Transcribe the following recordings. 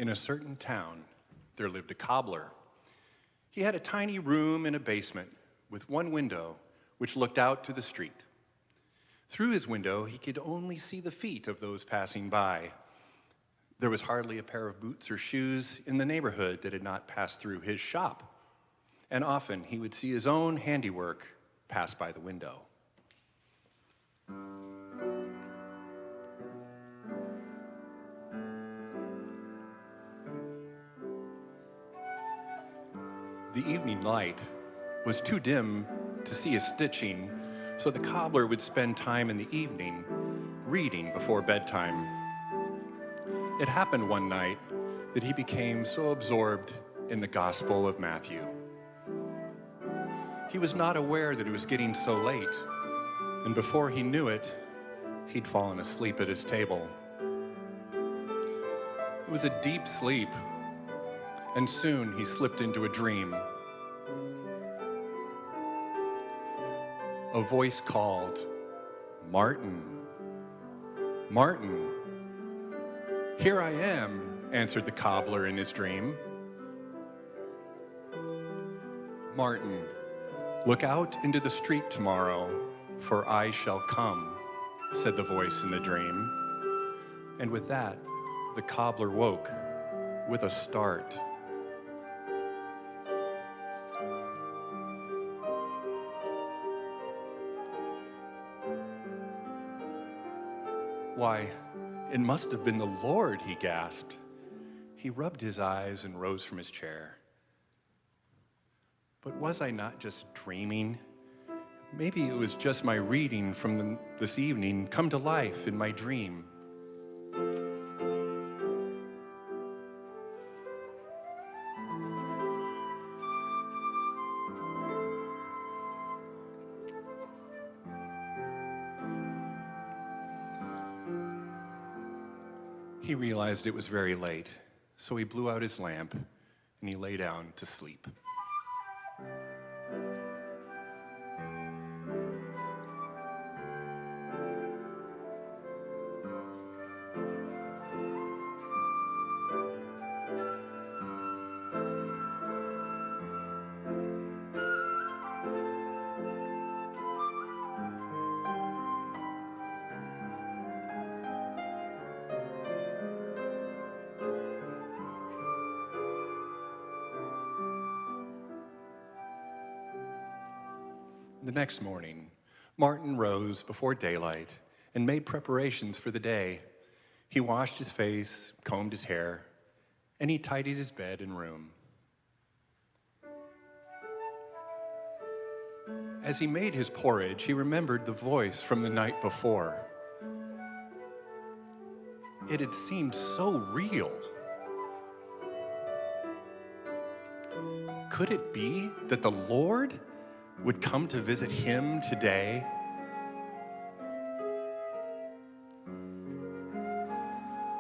In a certain town, there lived a cobbler. He had a tiny room in a basement with one window which looked out to the street. Through his window, he could only see the feet of those passing by. There was hardly a pair of boots or shoes in the neighborhood that had not passed through his shop, and often he would see his own handiwork pass by the window. The evening light was too dim to see his stitching, so the cobbler would spend time in the evening reading before bedtime. It happened one night that he became so absorbed in the Gospel of Matthew. He was not aware that it was getting so late, and before he knew it, he'd fallen asleep at his table. It was a deep sleep, and soon he slipped into a dream. A voice called, "Martin, Martin." "Here I am," answered the cobbler in his dream. "Martin, look out into the street tomorrow, for I shall come," said the voice in the dream. And with that, the cobbler woke with a start. "Why, it must have been the Lord," he gasped. He rubbed his eyes and rose from his chair. "But was I not just dreaming? Maybe it was just my reading from this evening come to life in my dream." He realized it was very late, so he blew out his lamp and he lay down to sleep. The next morning, Martin rose before daylight and made preparations for the day. He washed his face, combed his hair, and he tidied his bed and room. As he made his porridge, he remembered the voice from the night before. It had seemed so real. Could it be that the Lord would come to visit him today?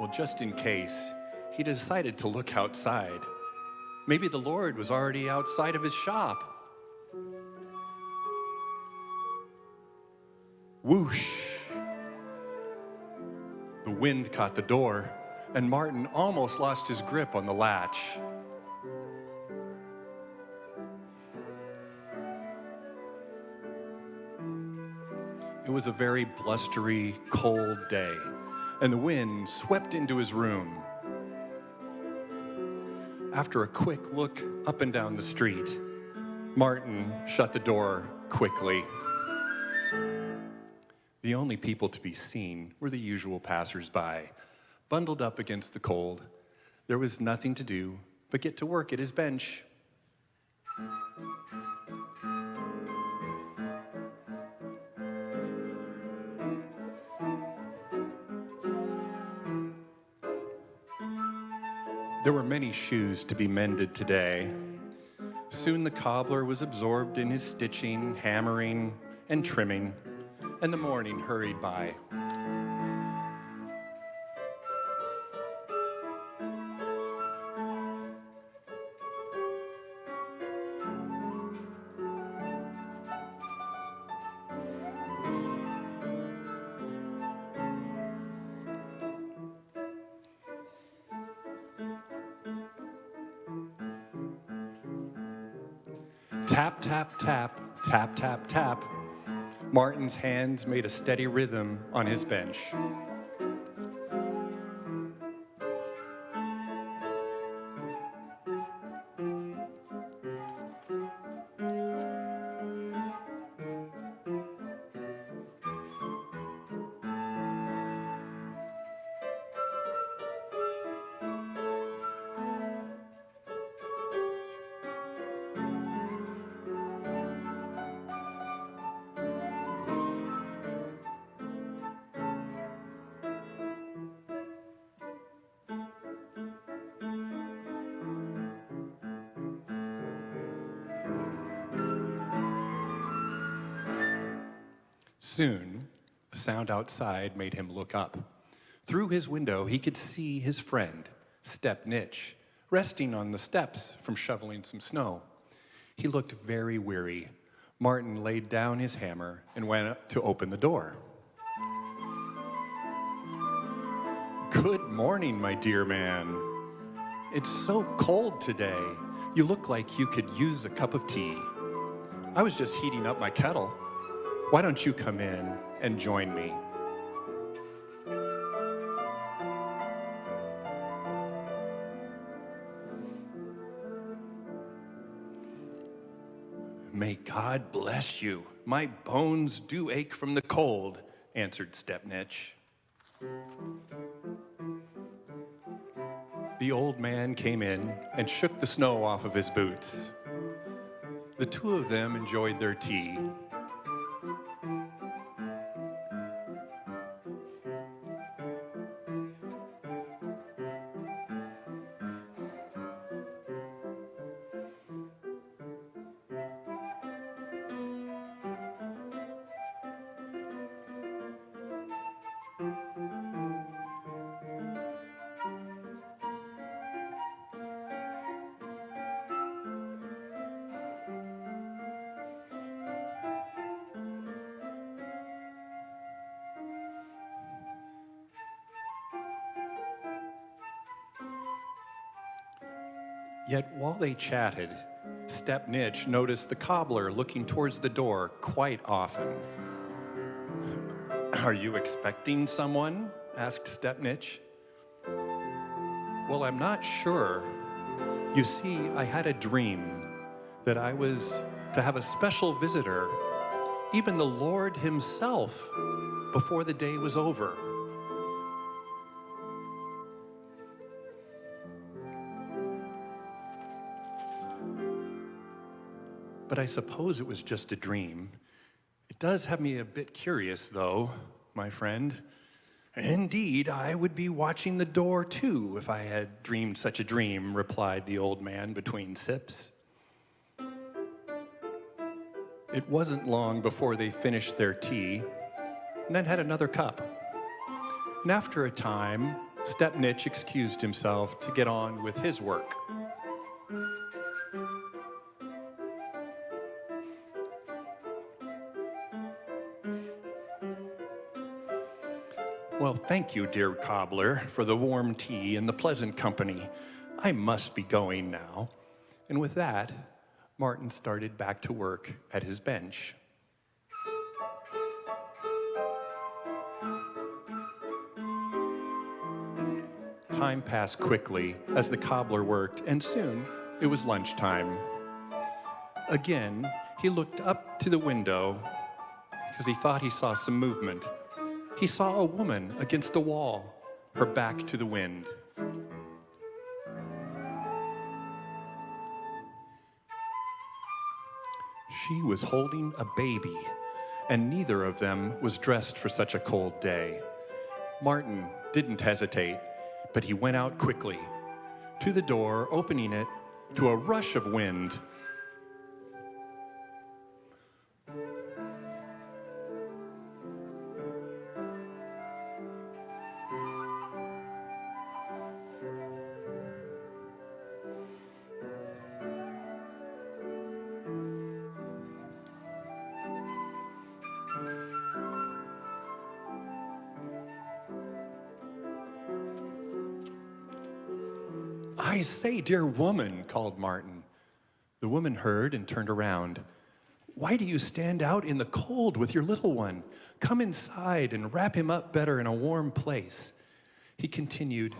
Well, just in case, he decided to look outside. Maybe the Lord was already outside of his shop. Whoosh! The wind caught the door, and Martin almost lost his grip on the latch. It was a very blustery, cold day, and the wind swept into his room. After a quick look up and down the street, Martin shut the door quickly. The only people to be seen were the usual passers-by, bundled up against the cold. There was nothing to do but get to work at his bench. There were many shoes to be mended today. Soon the cobbler was absorbed in his stitching, hammering, and trimming, and the morning hurried by. Tap, tap, tap, tap, tap, tap. Martin's hands made a steady rhythm on his bench. Soon, a sound outside made him look up. Through his window, he could see his friend, Step Nitch, resting on the steps from shoveling some snow. He looked very weary. Martin laid down his hammer and went up to open the door. Good morning, my dear man. It's so cold today. You look like you could use a cup of tea. I was just heating up my kettle. Why don't you come in and join me? May God bless you. My bones do ache from the cold, answered Stepnitch. The old man came in and shook the snow off of his boots. The two of them enjoyed their tea. Yet while they chatted, Stepnitch noticed the cobbler looking towards the door quite often. Are you expecting someone? Asked Stepnitch. Well, I'm not sure. You see, I had a dream that I was to have a special visitor, even the Lord himself, before the day was over. But I suppose it was just a dream. It does have me a bit curious, though, my friend. Indeed, I would be watching the door, too, if I had dreamed such a dream, replied the old man between sips. It wasn't long before they finished their tea, and then had another cup. And after a time, Stepnitch excused himself to get on with his work. Well, thank you, dear cobbler, for the warm tea and the pleasant company. I must be going now. And with that, Martin started back to work at his bench. Time passed quickly as the cobbler worked, and soon it was lunchtime. Again, he looked up to the window because he thought he saw some movement. He saw a woman against a wall, her back to the wind. She was holding a baby, and neither of them was dressed for such a cold day. Martin didn't hesitate, but he went out quickly to the door, opening it to a rush of wind. I say, dear woman, called Martin. The woman heard and turned around. "Why do you stand out in the cold with your little one? Come inside and wrap him up better in a warm place." He continued.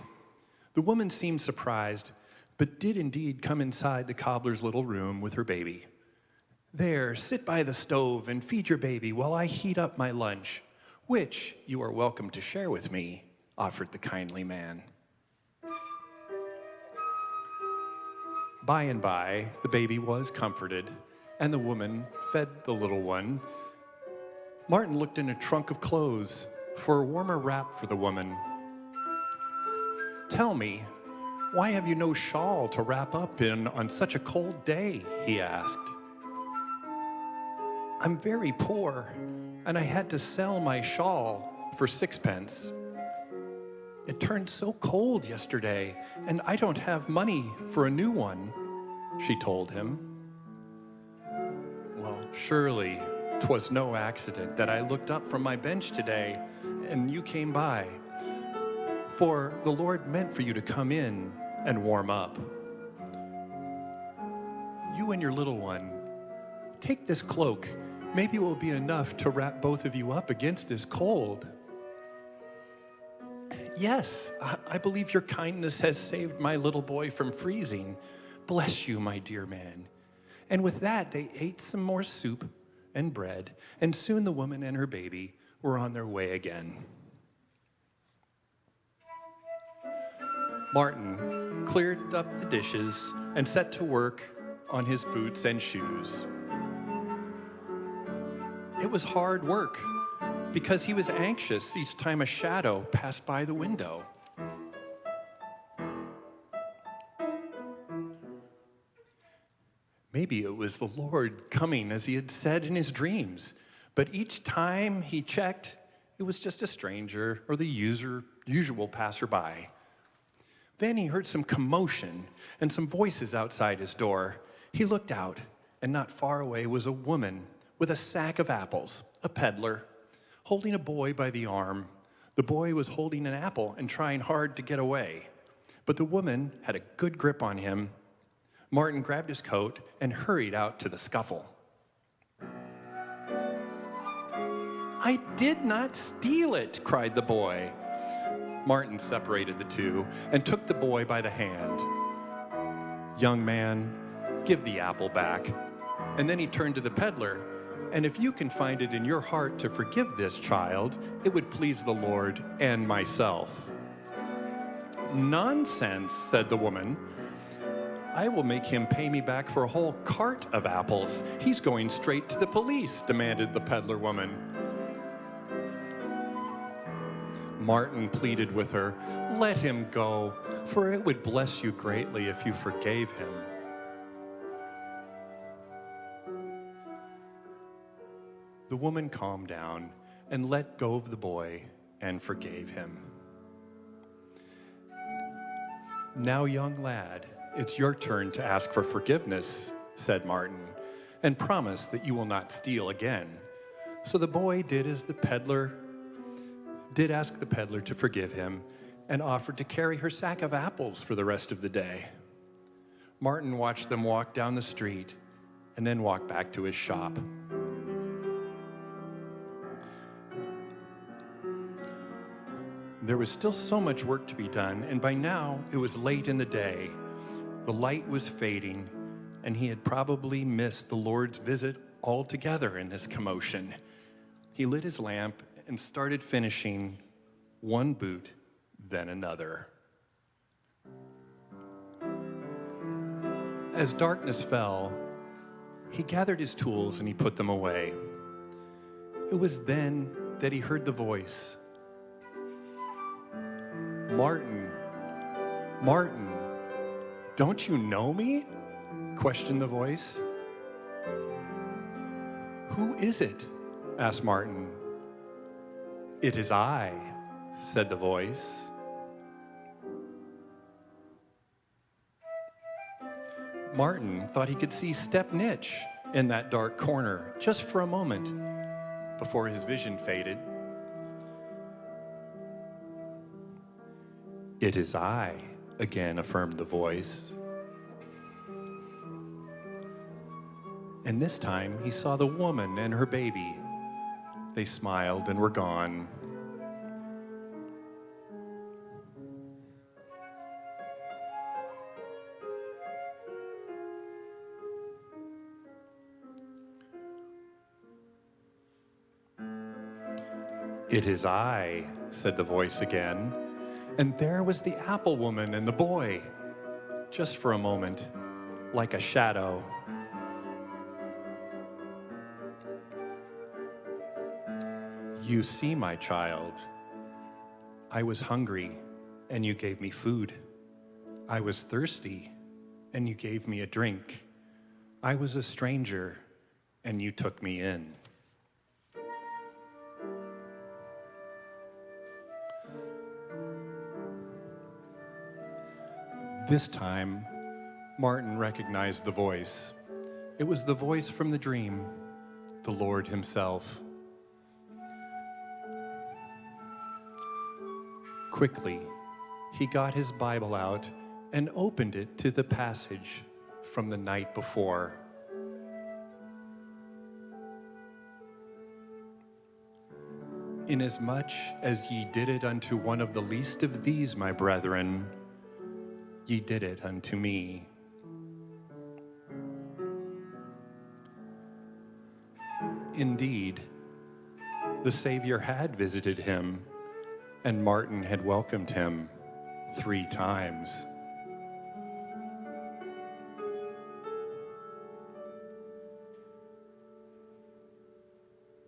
The woman seemed surprised, but did indeed come inside the cobbler's little room with her baby. "There, sit by the stove and feed your baby while I heat up my lunch, which you are welcome to share with me," offered the kindly man. By and by, the baby was comforted, and the woman fed the little one. Martin looked in a trunk of clothes for a warmer wrap for the woman. "Tell me, why have you no shawl to wrap up in on such a cold day?" he asked. "I'm very poor, and I had to sell my shawl for 6 pence. It turned so cold yesterday, and I don't have money for a new one," she told him. "Well, surely 'twas no accident that I looked up from my bench today, and you came by, for the Lord meant for you to come in and warm up. You and your little one, take this cloak. Maybe it will be enough to wrap both of you up against this cold." "Yes, I believe your kindness has saved my little boy from freezing. Bless you, my dear man." And with that, they ate some more soup and bread, and soon the woman and her baby were on their way again. Martin cleared up the dishes and set to work on his boots and shoes. It was hard work, because he was anxious each time a shadow passed by the window. Maybe it was the Lord coming as he had said in his dreams, but each time he checked, it was just a stranger or the usual passerby. Then he heard some commotion and some voices outside his door. He looked out, and not far away was a woman with a sack of apples, a peddler, holding a boy by the arm. The boy was holding an apple and trying hard to get away, but the woman had a good grip on him. Martin grabbed his coat and hurried out to the scuffle. "I did not steal it," cried the boy. Martin separated the two and took the boy by the hand. "Young man, give the apple back." And then he turned to the peddler. "And if you can find it in your heart to forgive this child, it would please the Lord and myself." "Nonsense," said the woman. "I will make him pay me back for a whole cart of apples. He's going straight to the police," demanded the peddler woman. Martin pleaded with her. "Let him go, for it would bless you greatly if you forgave him." The woman calmed down and let go of the boy and forgave him. "Now, young lad, it's your turn to ask for forgiveness," said Martin, "and promise that you will not steal again." So the boy did ask the peddler to forgive him and offered to carry her sack of apples for the rest of the day. Martin watched them walk down the street and then walk back to his shop. There was still so much work to be done, and by now it was late in the day. The light was fading, and he had probably missed the Lord's visit altogether in this commotion. He lit his lamp and started finishing one boot, then another. As darkness fell, he gathered his tools and he put them away. It was then that he heard the voice. "Martin, Martin, don't you know me?" questioned the voice. "Who is it?" asked Martin. "It is I," said the voice. Martin thought he could see Step Nitch in that dark corner just for a moment before his vision faded. "It is I," again affirmed the voice. And this time he saw the woman and her baby. They smiled and were gone. "It is I," said the voice again, and there was the apple woman and the boy, just for a moment, like a shadow. "You see, my child, I was hungry, and you gave me food. I was thirsty, and you gave me a drink. I was a stranger, and you took me in." This time, Martin recognized the voice. It was the voice from the dream, the Lord himself. Quickly, he got his Bible out and opened it to the passage from the night before. "Inasmuch as ye did it unto one of the least of these, my brethren, ye did it unto me." Indeed, the Savior had visited him, and Martin had welcomed him 3 times.